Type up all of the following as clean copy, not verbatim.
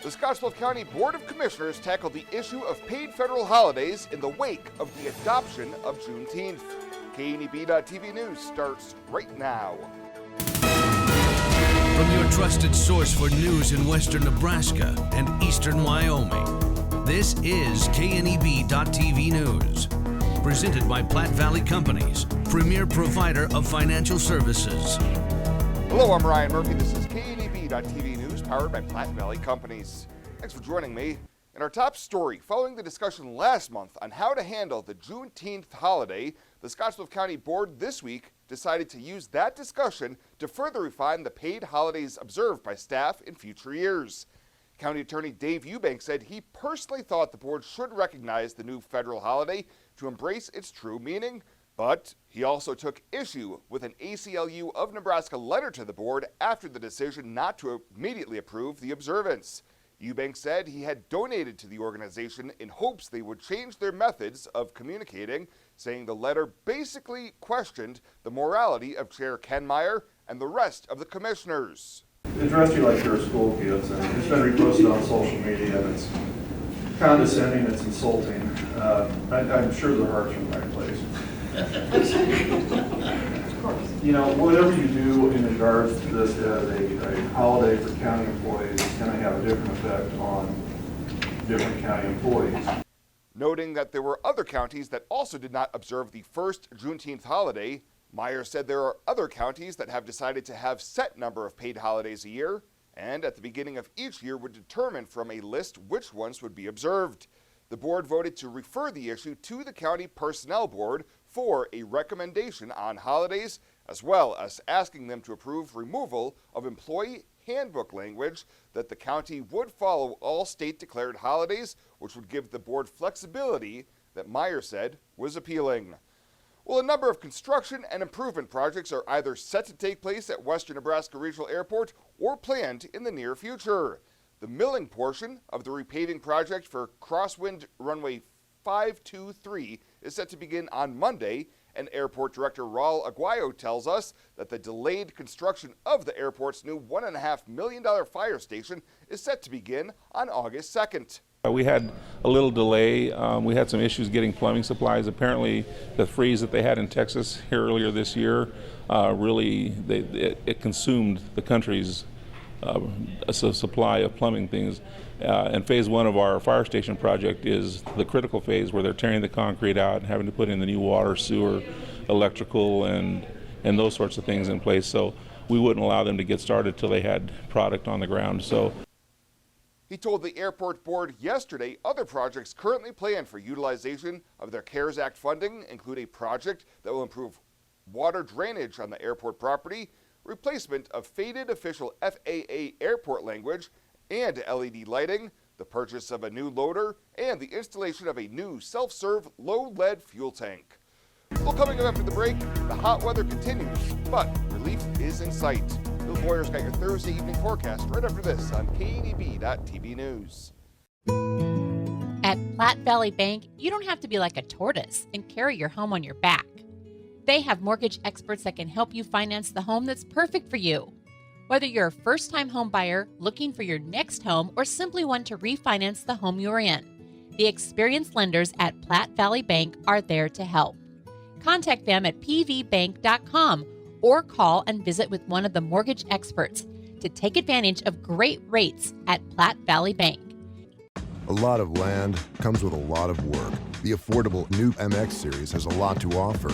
The Scottsbluff County Board of Commissioners tackled the issue of paid federal holidays in the wake of the adoption of Juneteenth. KNEB.TV News starts right now. From your trusted source for news in Western Nebraska and Eastern Wyoming, this is KNEB.TV News. Presented by Platte Valley Companies, premier provider of financial services. Hello, I'm Ryan Murphy. This is KNEB.TV News, powered by Platte Valley Companies. Thanks for joining me. In our top story, following the discussion last month on how to handle the Juneteenth holiday, the Scottsbluff County Board this week decided to use that discussion to further refine the paid holidays observed by staff in future years. County Attorney Dave Eubank said he personally thought the board should recognize the new federal holiday to embrace its true meaning, but he also took issue with an ACLU of Nebraska letter to the board after the decision not to immediately approve the observance. Eubank said he had donated to the organization in hopes they would change their methods of communicating, saying the letter basically questioned the morality of Chair Ken Meyer and the rest of the commissioners. They dress you like you're school kids, and it's been reposted on social media, and it's condescending, it's insulting. I'm sure their heart's in the right place. You know, whatever you do in regards to this as a holiday for county employees is going to have a different effect on different county employees. Noting that there were other counties that also did not observe the first Juneteenth holiday, Meyer said there are other counties that have decided to have set number of paid holidays a year, and at the beginning of each year would determine from a list which ones would be observed. The board voted to refer the issue to the County Personnel Board for a recommendation on holidays, as well as asking them to approve removal of employee handbook language that the county would follow all state-declared holidays, which would give the board flexibility that Meyer said was appealing. Well, a number of construction and improvement projects are either set to take place at Western Nebraska Regional Airport or planned in the near future. The milling portion of the repaving project for Crosswind Runway 523 is set to begin on Monday, and Airport Director Raul Aguayo tells us that the delayed construction of the airport's new $1.5 million fire station is set to begin on August 2nd. We had a little delay. We had some issues getting plumbing supplies. Apparently, the freeze that they had in Texas here earlier this year it consumed the country's supply of plumbing things. And phase one of our fire station project is the critical phase where they're tearing the concrete out and having to put in the new water, sewer, electrical, and those sorts of things in place. So we wouldn't allow them to get started till they had product on the ground. So. He told the airport board yesterday other projects currently planned for utilization of their CARES Act funding include a project that will improve water drainage on the airport property, replacement of faded official FAA airport language and LED lighting, the purchase of a new loader, and the installation of a new self-serve low-lead fuel tank. Well, coming up after the break, the hot weather continues, but relief is in sight. Bill Boyer's got your Thursday evening forecast right after this on KNEB.TV News. At Platte Valley Bank, you don't have to be like a tortoise and carry your home on your back. They have mortgage experts that can help you finance the home that's perfect for you. Whether you're a first-time home buyer looking for your next home or simply want to refinance the home you're in, the experienced lenders at Platte Valley Bank are there to help. Contact them at pvbank.com or call and visit with one of the mortgage experts to take advantage of great rates at Platte Valley Bank. A lot of land comes with a lot of work. The affordable new MX series has a lot to offer.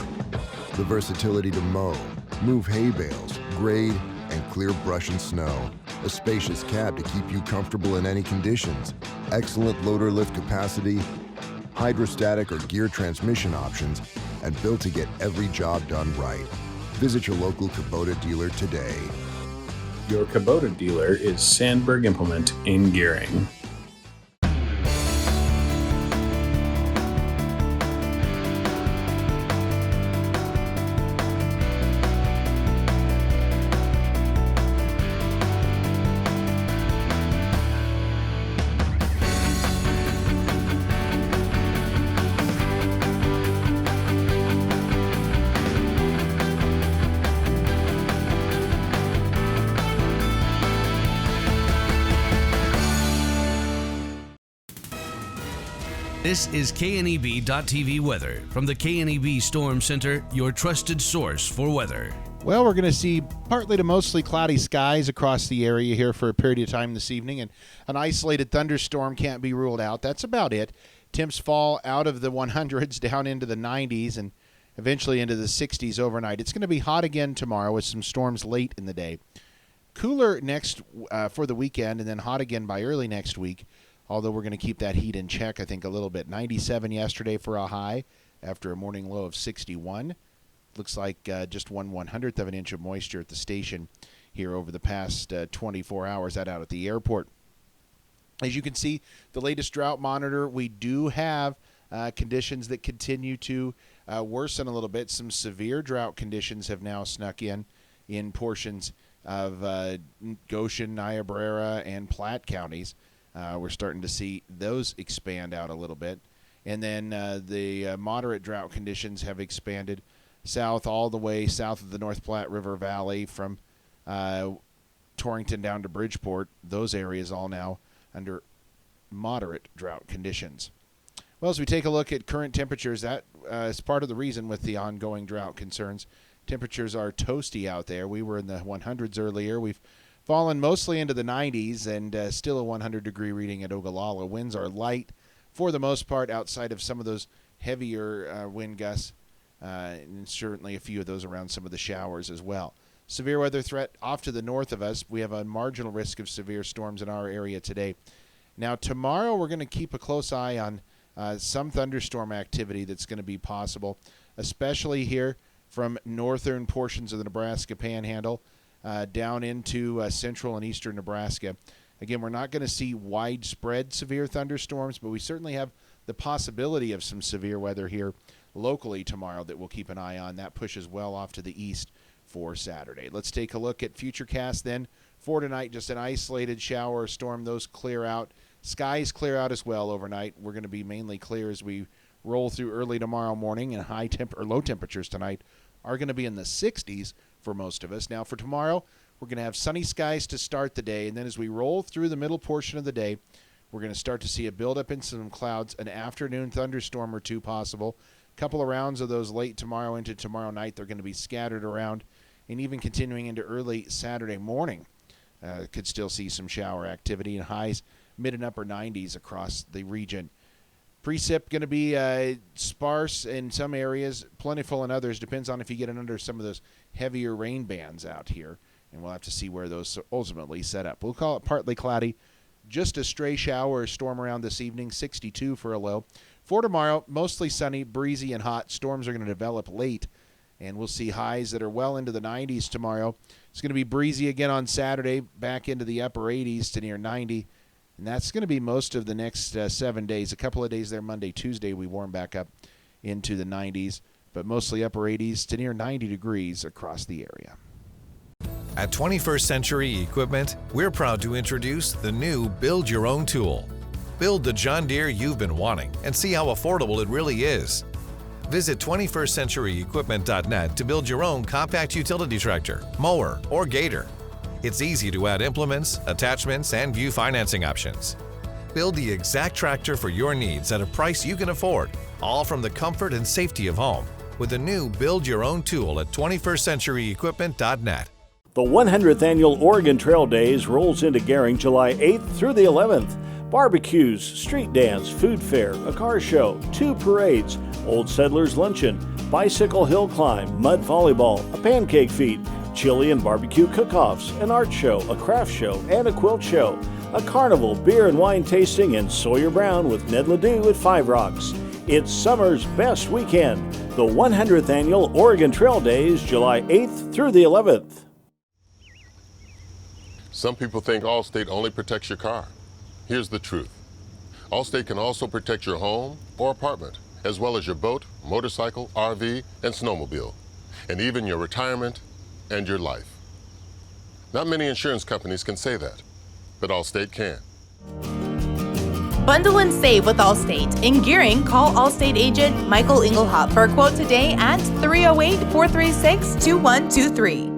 The versatility to mow, move hay bales, grade, and clear brush and snow. A spacious cab to keep you comfortable in any conditions. Excellent loader lift capacity, hydrostatic or gear transmission options, and built to get every job done right. Visit your local Kubota dealer today. Your Kubota dealer is Sandberg Implement in Gearing. This is KNEB.TV weather from the KNEB Storm Center, your trusted source for weather. Well, we're going to see partly to mostly cloudy skies across the area here for a period of time this evening, and an isolated thunderstorm can't be ruled out. That's about it. Temps fall out of the 100s down into the 90s and eventually into the 60s overnight. It's going to be hot again tomorrow with some storms late in the day. Cooler next for the weekend, and then hot again by early next week, although we're going to keep that heat in check, I think, a little bit. 97 yesterday for a high after a morning low of 61. Looks like just 1/100th of an inch of moisture at the station here over the past 24 hours out at the airport. As you can see, the latest drought monitor, we do have conditions that continue to worsen a little bit. Some severe drought conditions have now snuck in portions of Goshen, Niobrara, and Platte counties. We're starting to see those expand out a little bit. And then the moderate drought conditions have expanded south all the way south of the North Platte River Valley from Torrington down to Bridgeport. Those areas all now under moderate drought conditions. Well, as we take a look at current temperatures, that is part of the reason with the ongoing drought concerns. Temperatures are toasty out there. We were in the 100s earlier. We've fallen mostly into the 90s and still a 100-degree reading at Ogallala. Winds are light for the most part outside of some of those heavier wind gusts, and certainly a few of those around some of the showers as well. Severe weather threat off to the north of us. We have a marginal risk of severe storms in our area today. Now, tomorrow we're going to keep a close eye on some thunderstorm activity that's going to be possible, especially here from northern portions of the Nebraska Panhandle down into central and eastern Nebraska. Again, we're not going to see widespread severe thunderstorms, but we certainly have the possibility of some severe weather here locally tomorrow that we'll keep an eye on. That pushes well off to the east for Saturday. Let's take a look at Futurecast then. For tonight, just an isolated shower or storm. Those clear out. Skies clear out as well overnight. We're going to be mainly clear as we roll through early tomorrow morning, and low temperatures tonight are going to be in the 60s for most of us. Now for tomorrow, we're going to have sunny skies to start the day, and then as we roll through the middle portion of the day, we're going to start to see a buildup in some clouds, an afternoon thunderstorm or two possible. A couple of rounds of those late tomorrow into tomorrow night. They're going to be scattered around, and even continuing into early Saturday morning. Could still see some shower activity and highs mid and upper 90s across the region. Precip going to be sparse in some areas, plentiful in others. Depends on if you get it under some of those heavier rain bands out here, and we'll have to see where those ultimately set up. We'll call it partly cloudy. Just a stray shower or storm around this evening, 62 for a low. For tomorrow, mostly sunny, breezy, and hot. Storms are going to develop late, and we'll see highs that are well into the 90s tomorrow. It's going to be breezy again on Saturday, back into the upper 80s to near 90. And that's going to be most of the next 7 days. A couple of days there, Monday, Tuesday, we warm back up into the 90s, but mostly upper 80s to near 90 degrees across the area. At 21st Century Equipment, we're proud to introduce the new Build Your Own tool. Build the John Deere you've been wanting and see how affordable it really is. Visit 21stcenturyequipment.net to build your own compact utility tractor, mower, or gator. It's easy to add implements, attachments, and view financing options. Build the exact tractor for your needs at a price you can afford, all from the comfort and safety of home, with the new Build Your Own tool at 21stcenturyequipment.net. The 100th Annual Oregon Trail Days rolls into Gering July 8th through the 11th. Barbecues, street dance, food fair, a car show, 2 parades, Old Settlers Luncheon, bicycle hill climb, mud volleyball, a pancake feed, chili and barbecue cook-offs, an art show, a craft show, and a quilt show, a carnival, beer and wine tasting, and Sawyer Brown with Ned Ledoux at Five Rocks. It's summer's best weekend. The 100th Annual Oregon Trail Days, July 8th through the 11th. Some people think Allstate only protects your car. Here's the truth. Allstate can also protect your home or apartment, as well as your boat, motorcycle, RV, and snowmobile, and even your retirement and your life. Not many insurance companies can say that, but Allstate can. Bundle and save with Allstate. In Gering, call Allstate agent Michael Engelhop for a quote today at 308-436-2123.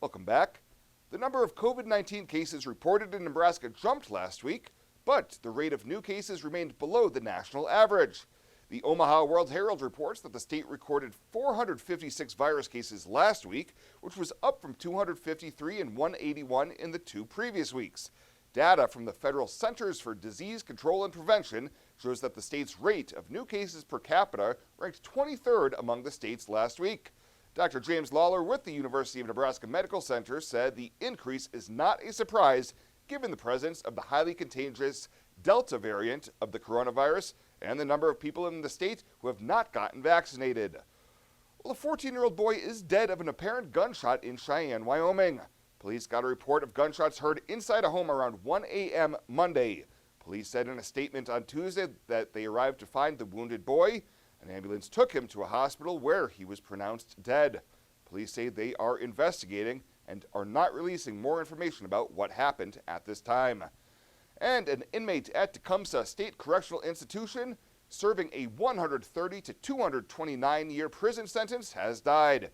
Welcome back. The number of COVID-19 cases reported in Nebraska jumped last week, but the rate of new cases remained below the national average. The Omaha World Herald reports that the state recorded 456 virus cases last week, which was up from 253 and 181 in the 2 previous weeks. Data from the Federal Centers for Disease Control and Prevention shows that the state's rate of new cases per capita ranked 23rd among the states last week. Dr. James Lawler with the University of Nebraska Medical Center said the increase is not a surprise given the presence of the highly contagious Delta variant of the coronavirus and the number of people in the state who have not gotten vaccinated. Well, a 14-year-old boy is dead of an apparent gunshot in Cheyenne, Wyoming. Police got a report of gunshots heard inside a home around 1 a.m. Monday. Police said in a statement on Tuesday that they arrived to find the wounded boy. An ambulance took him to a hospital where he was pronounced dead. Police say they are investigating and are not releasing more information about what happened at this time. And an inmate at Tecumseh State Correctional Institution serving a 130 to 229-year prison sentence has died.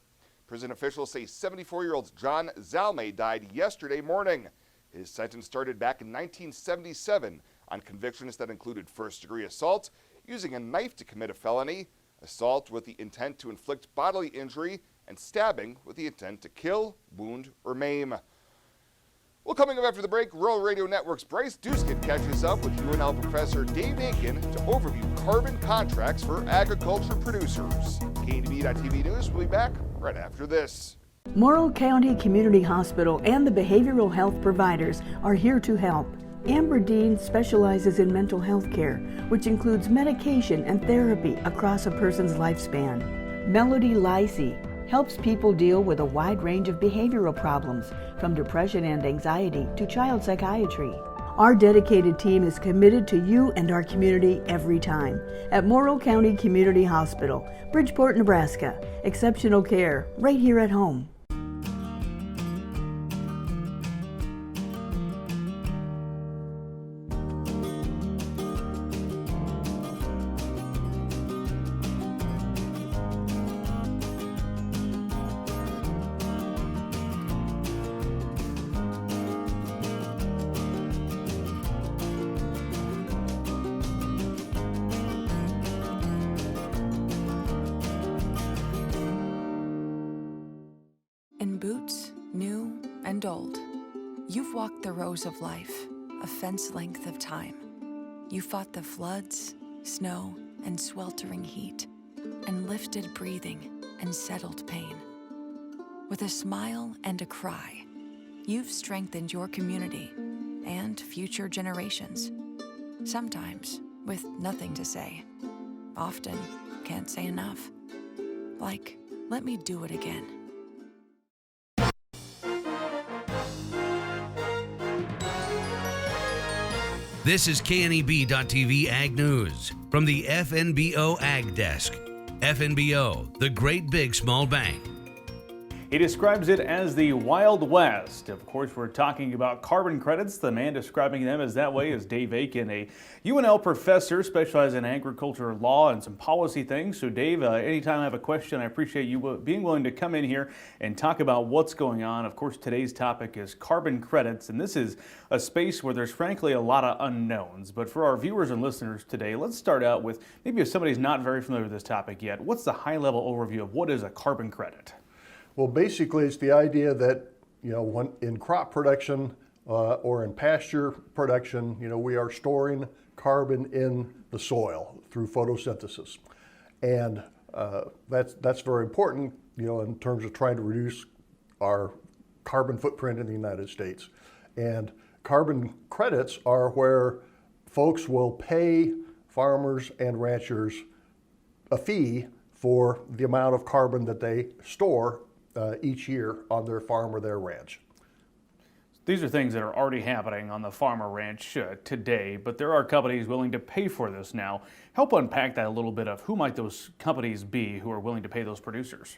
Prison officials say 74-year-old John Zalmay died yesterday morning. His sentence started back in 1977 on convictions that included first-degree assault, using a knife to commit a felony, assault with the intent to inflict bodily injury, and stabbing with the intent to kill, wound, or maim. Well, coming up after the break, Rural Radio Network's Bryce Duskin catches up with UNL professor Dave Aiken to overview carbon contracts for agriculture producers. KNB.TV News will be back right after this. Morrill County Community Hospital and the behavioral health providers are here to help. Amber Dean specializes in mental health care, which includes medication and therapy across a person's lifespan. Melody Lysey helps people deal with a wide range of behavioral problems, from depression and anxiety to child psychiatry. Our dedicated team is committed to you and our community every time. At Morrill County Community Hospital, Bridgeport, Nebraska. Exceptional care right here at home. In boots, new and old, you've walked the rows of life, a fence length of time. You fought the floods, snow, and sweltering heat, and lifted breathing and settled pain. With a smile and a cry, you've strengthened your community and future generations. Sometimes with nothing to say. Often can't say enough. Like, let me do it again. This is KNEB.TV Ag News from the FNBO Ag Desk. FNBO, the great big small bank. He describes it as the Wild West. Of course, we're talking about carbon credits. The man describing them as that way is Dave Aiken, a UNL professor specializing in agriculture law and some policy things. So Dave, anytime I have a question, I appreciate you being willing to come in here and talk about what's going on. Of course, today's topic is carbon credits, and this is a space where there's frankly a lot of unknowns. But for our viewers and listeners today, let's start out with, maybe if somebody's not very familiar with this topic yet, what's the high-level overview of what is a carbon credit? Well, basically, it's the idea that, when in crop production or in pasture production, we are storing carbon in the soil through photosynthesis. And that's very important, in terms of trying to reduce our carbon footprint in the United States. And carbon credits are where folks will pay farmers and ranchers a fee for the amount of carbon that they store each year on their farm or their ranch. These are things that are already happening on the farm or ranch today, but there are companies willing to pay for this now. Help unpack that a little bit of who might those companies be who are willing to pay those producers?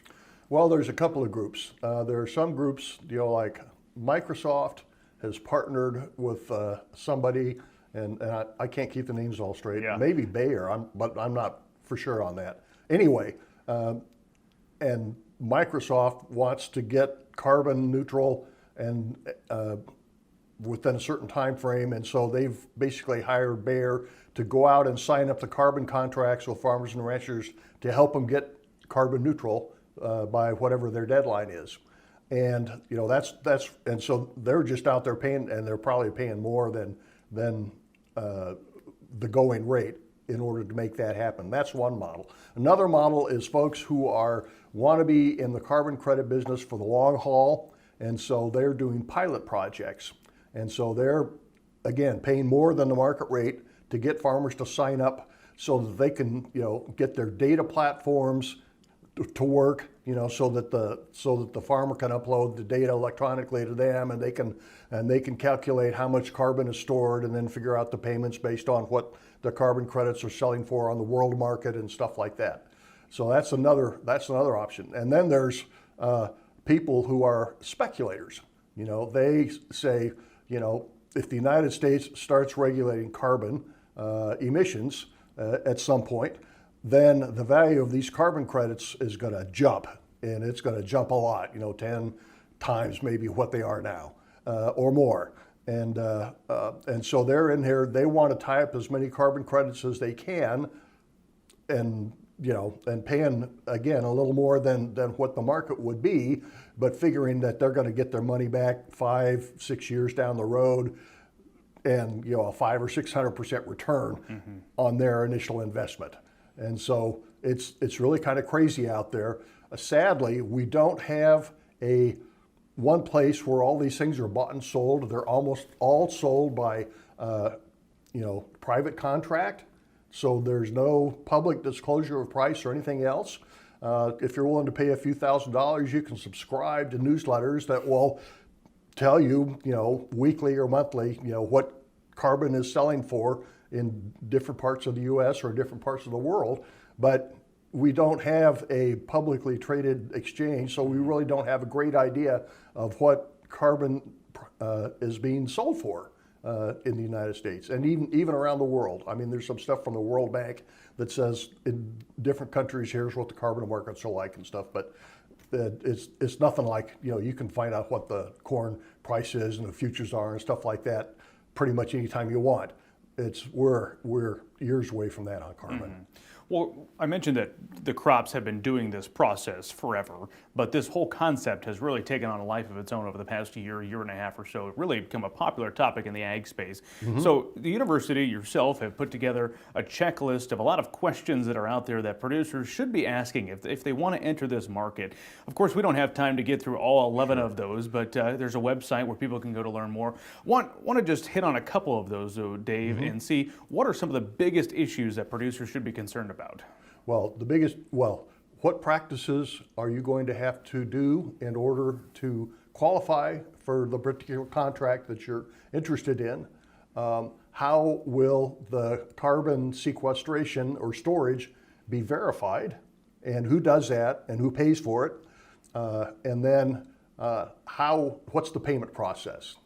Well, there's a couple of groups. There are some groups, like Microsoft has partnered with somebody, and I can't keep the names all straight. Yeah. Maybe Bayer, but I'm not for sure on that. Anyway, and Microsoft wants to get carbon neutral and within a certain time frame, and so they've basically hired Bayer to go out and sign up the carbon contracts with farmers and ranchers to help them get carbon neutral by whatever their deadline is. And and so they're just out there paying, and they're probably paying more than the going rate in order to make that happen. That's one model. Another model is folks who want to be in the carbon credit business for the long haul, and so they're doing pilot projects. And so they're, again, paying more than the market rate to get farmers to sign up so that they can, get their data platforms to work, so that the farmer can upload the data electronically to them, and they can calculate how much carbon is stored, and then figure out the payments based on what the carbon credits are selling for on the world market and stuff like that. So that's another option. And then there's people who are speculators. They say, if the United States starts regulating carbon emissions at some point, then the value of these carbon credits is going to jump, and it's going to jump a lot, 10 times maybe what they are now, or more. And so they're in here, they want to tie up as many carbon credits as they can, and paying, again, a little more than what the market would be, but figuring that they're going to get their money back 5-6 years down the road, and a 500 or 600% return on their initial investment. And so it's really kind of crazy out there. Sadly, we don't have one place where all these things are bought and sold. They're almost all sold by private contract. So there's no public disclosure of price or anything else. If you're willing to pay a few $1,000s, you can subscribe to newsletters that will tell you, weekly or monthly, what carbon is selling for in different parts of the U.S. or different parts of the world. But we don't have a publicly traded exchange, so we really don't have a great idea of what carbon is being sold for in the United States, and even around the world. I mean, there's some stuff from the World Bank that says in different countries, here's what the carbon markets are like and stuff, but it's nothing like, you can find out what the corn price is and the futures are and stuff like that pretty much anytime you want. We're years away from that on carbon. Well, I mentioned that the crops have been doing this process forever, but this whole concept has really taken on a life of its own over the past year and a half or so. It really become a popular topic in the ag space. So the university yourself have put together a checklist of a lot of questions that are out there that producers should be asking if they want to enter this market. Of course, we don't have time to get through all 11 of those, but there's a website where people can go to learn more. Want to just hit on a couple of those, though, Dave, and see what are some of the biggest issues that producers should be concerned about. Well, what practices are you going to have to do in order to qualify for the particular contract that you're interested in? How will the carbon sequestration or storage be verified? And who does that and who pays for it? And then what's the payment process?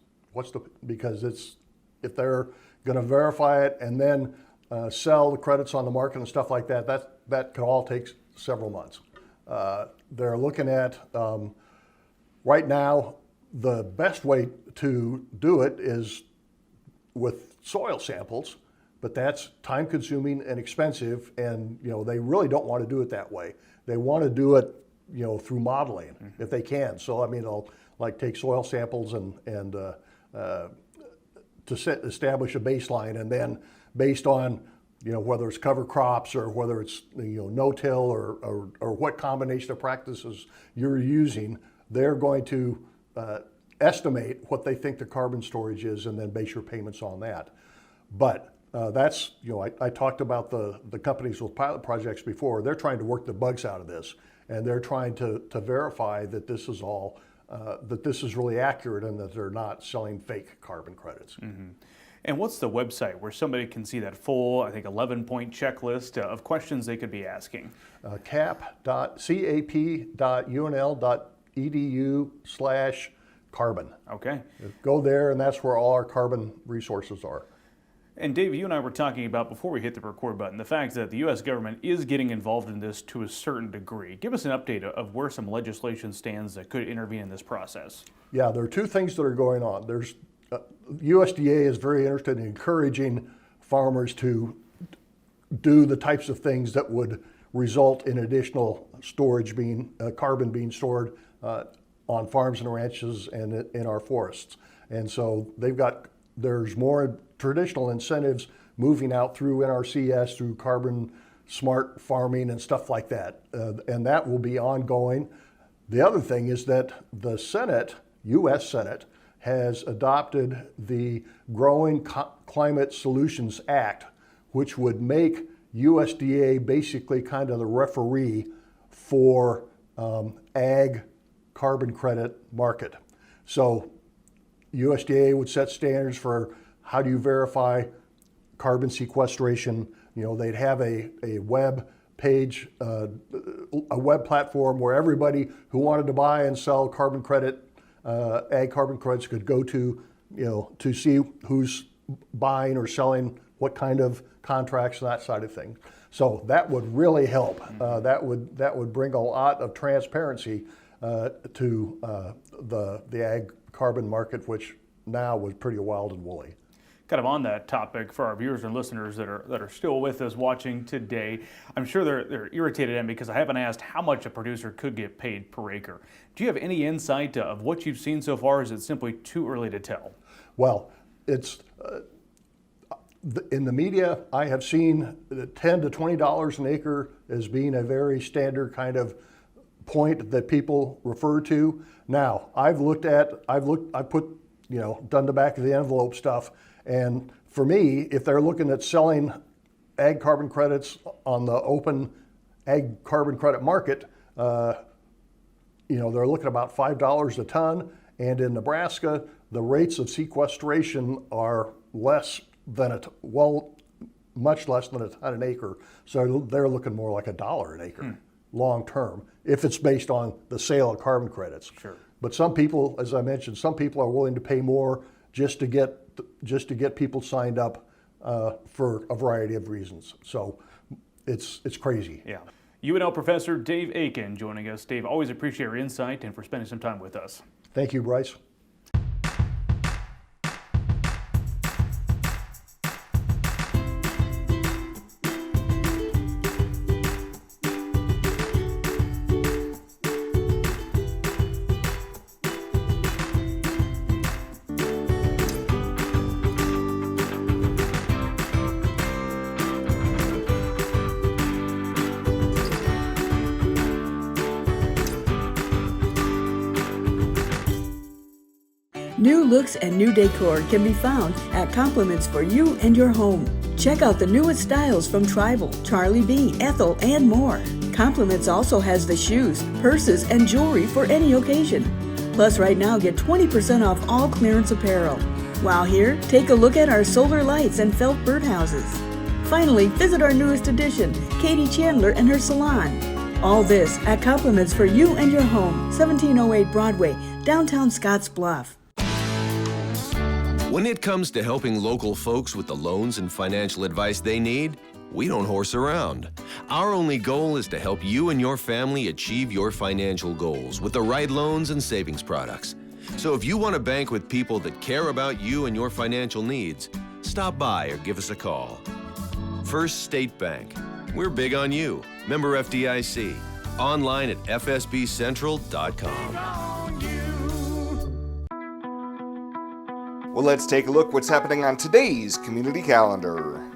Because if they're going to verify it and then sell the credits on the market and stuff like that, that could all take several months. They're looking at, right now, the best way to do it is with soil samples, but that's time consuming and expensive, and they really don't want to do it that way. They want to do it through modeling if they can. So I mean, they'll take soil samples and to establish a baseline, and then based on whether it's cover crops or whether it's no-till or what combination of practices you're using, they're going to estimate what they think the carbon storage is and then base your payments on that. But that's, I talked about the companies with pilot projects before. They're trying to work the bugs out of this, and they're trying to verify that this is all, that this is really accurate and that they're not selling fake carbon credits. And what's the website where somebody can see that full, I think, 11-point checklist of questions they could be asking? cap.edu/carbon. Okay. Go there, and that's where all our carbon resources are. And Dave, you and I were talking about, before we hit the record button, the fact that the U.S. government is getting involved in this to a certain degree. Give us an update of where some legislation stands that could intervene in this process. Yeah, there are two things that are going on. There's USDA is very interested in encouraging farmers to do the types of things that would result in additional storage carbon being stored on farms and ranches and in our forests. And so there's more traditional incentives moving out through NRCS, through carbon smart farming and stuff like that. And that will be ongoing. The other thing is that the Senate, U.S. Senate, has adopted the Growing Climate Solutions Act, which would make USDA basically kind of the referee for ag carbon credit market. So USDA would set standards for how do you verify carbon sequestration. You know, they'd have a web page, a web platform where everybody who wanted to buy and sell carbon credit, ag carbon credits could go to, you know, to see who's buying or selling what kind of contracts and that side of things. So that would really help. That would bring a lot of transparency to the ag carbon market, which now was pretty wild and woolly. Kind of on that topic, for our viewers and listeners that are still with us watching today, I'm sure they're irritated at me because I haven't asked how much a producer could get paid per acre. Do you have any insight of what you've seen so far, or is it simply too early to tell? Well, it's in the media, I have seen $10 to $20 an acre as being a very standard kind of point that people refer to. Now, I've put, you know, done the back of the envelope stuff. And for me, if they're looking at selling ag carbon credits on the open ag carbon credit market, you know, they're looking at about $5 a ton. And in Nebraska, the rates of sequestration are less than much less than a ton an acre. So they're looking more like $1 an acre long term, if it's based on the sale of carbon credits. Sure. But some people, as I mentioned, some people are willing to pay more just to get people signed up for a variety of reasons. So it's crazy. Yeah. UNL professor Dave Aiken joining us. Dave, always appreciate your insight and for spending some time with us. Thank you, Bryce. New looks and new decor can be found at Compliments for You and Your Home. Check out the newest styles from Tribal, Charlie B, Ethel, and more. Compliments also has the shoes, purses, and jewelry for any occasion. Plus, right now, get 20% off all clearance apparel. While here, take a look at our solar lights and felt birdhouses. Finally, visit our newest addition, Katie Chandler and her salon. All this at Compliments for You and Your Home, 1708 Broadway, downtown Scotts Bluff. When it comes to helping local folks with the loans and financial advice they need, we don't horse around. Our only goal is to help you and your family achieve your financial goals with the right loans and savings products. So if you want to bank with people that care about you and your financial needs, stop by or give us a call. First State Bank. We're big on you. Member FDIC. Online at fsbcentral.com. Well, let's take a look what's happening on today's community calendar.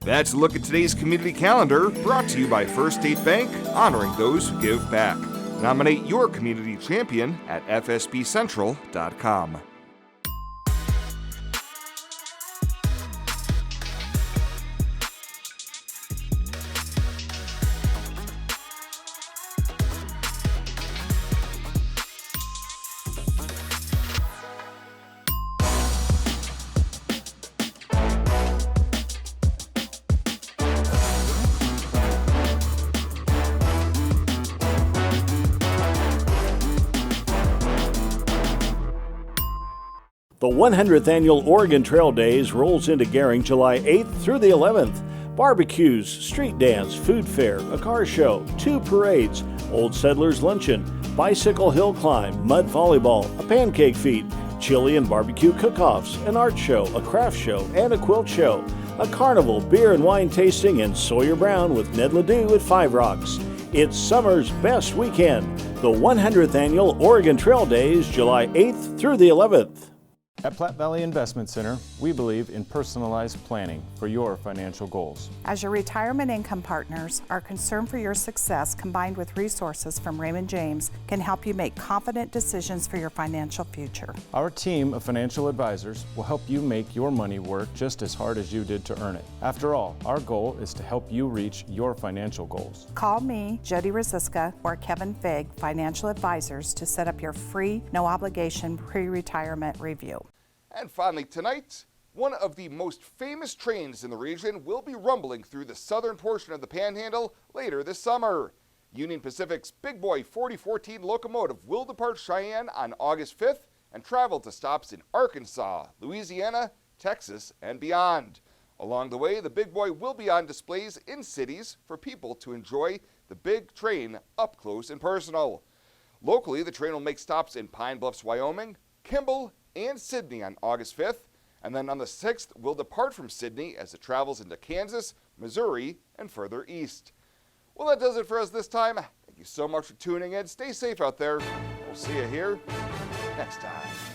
That's a look at today's community calendar, brought to you by First State Bank, honoring those who give back. Nominate your community champion at fsbcentral.com. The 100th Annual Oregon Trail Days rolls into Gering July 8th through the 11th. Barbecues, street dance, food fair, a car show, 2 parades, Old Settlers Luncheon, bicycle hill climb, mud volleyball, a pancake feed, chili and barbecue cook-offs, an art show, a craft show, and a quilt show, a carnival, beer and wine tasting, and Sawyer Brown with Ned Ledoux at Five Rocks. It's summer's best weekend. The 100th Annual Oregon Trail Days, July 8th through the 11th. At Platte Valley Investment Center, we believe in personalized planning for your financial goals. As your retirement income partners, our concern for your success, combined with resources from Raymond James, can help you make confident decisions for your financial future. Our team of financial advisors will help you make your money work just as hard as you did to earn it. After all, our goal is to help you reach your financial goals. Call me, Jody Rosiska, or Kevin Fig, Financial Advisors, to set up your free, no-obligation pre-retirement review. And finally tonight, one of the most famous trains in the region will be rumbling through the southern portion of the Panhandle later this summer. Union Pacific's Big Boy 4014 locomotive will depart Cheyenne on August 5th and travel to stops in Arkansas, Louisiana, Texas, and beyond. Along the way, the Big Boy will be on displays in cities for people to enjoy the big train up close and personal. Locally, the train will make stops in Pine Bluffs, Wyoming, Kimball, and Sidney on August 5th, and then on the 6th will depart from Sidney as it travels into Kansas, Missouri, and further east. Well, that does it for us this time. Thank you so much for tuning in. Stay safe out there. We'll see you here next time.